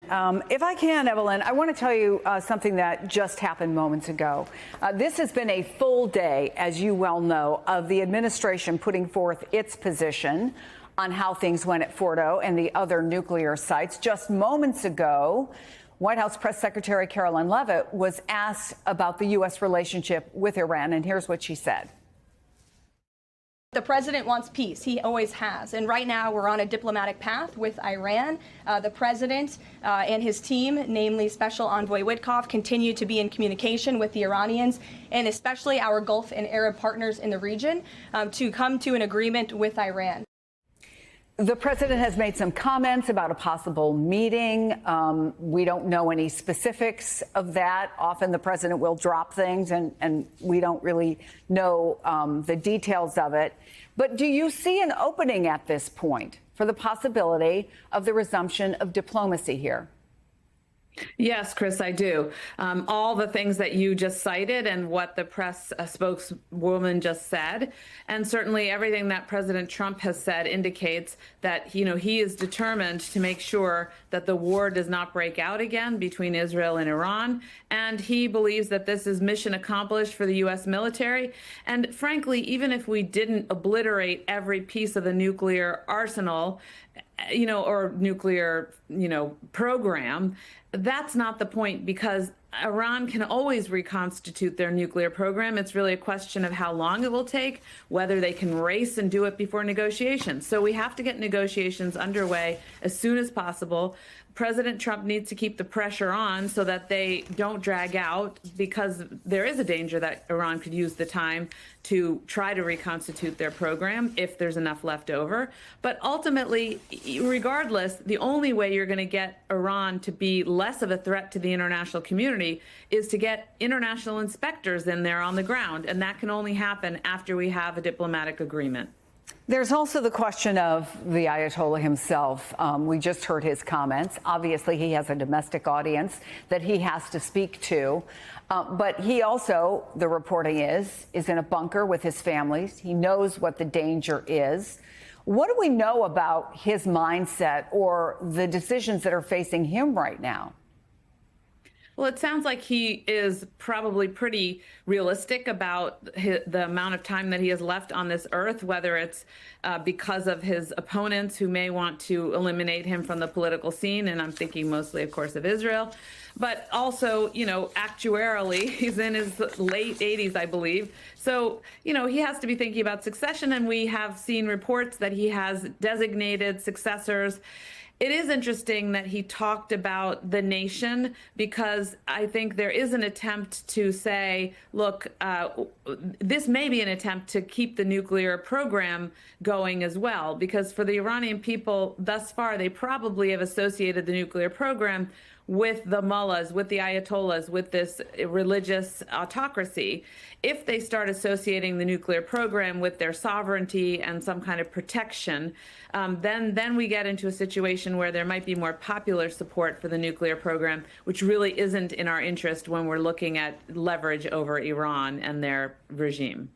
If I can, Evelyn, I want to tell you something that just happened moments ago. This has been a full day, as you well know, of the administration putting forth its position on how things went at Fordo and the other nuclear sites. Just moments ago, White House Press Secretary Karoline Leavitt was asked about the U.S. relationship with Iran, and here's what she said. The president wants peace. He always has. And right now we're on a diplomatic path with Iran. The president and his team, namely Special Envoy Witkoff, continue to be in communication with the Iranians and especially our Gulf and Arab partners in the region to come to an agreement with Iran. The president has made some comments about a possible meeting. We don't know any specifics of that. Often the president will drop things and we don't really know the details of it. But do you see an opening at this point for the possibility of the resumption of diplomacy here? Yes, Chris, I do. All the things that you just cited and what the press spokeswoman just said, and certainly everything that President Trump has said indicates that, he is determined to make sure that the war does not break out again between Israel and Iran. And he believes that this is mission accomplished for the U.S. military. And frankly, even if we didn't obliterate every piece of the nuclear arsenal, or nuclear, program, that's not the point, because Iran can always reconstitute their nuclear program. It's really a question of how long it will take, whether they can race and do it before negotiations. So we have to get negotiations underway as soon as possible. President Trump needs to keep the pressure on so that they don't drag out, because there is a danger that Iran could use the time to try to reconstitute their program if there's enough left over. But ultimately, regardless, the only way you're going to get Iran to be less of a threat to the international community is to get international inspectors in there on the ground. And that can only happen after we have a diplomatic agreement. There's also the question of the Ayatollah himself. We just heard his comments. Obviously, he has a domestic audience that he has to speak to. But he also, the reporting is in a bunker with his families. He knows what the danger is. What do we know about his mindset or the decisions that are facing him right now? Well, it sounds like he is probably pretty realistic about the amount of time that he has left on this earth, whether it's because of his opponents who may want to eliminate him from the political scene. And I'm thinking mostly, of course, of Israel. But also, actuarially, he's in his late 80s, I believe. So, he has to be thinking about succession. And we have seen reports that he has designated successors. It is interesting that he talked about the nation, because I think there is an attempt to say, look, this may be an attempt to keep the nuclear program going as well, because for the Iranian people thus far, they probably have associated the nuclear program with the mullahs, with the ayatollahs, with this religious autocracy. If they start associating the nuclear program with their sovereignty and some kind of protection, then we get into a situation where there might be more popular support for the nuclear program, which really isn't in our interest when we're looking at leverage over Iran and their regime.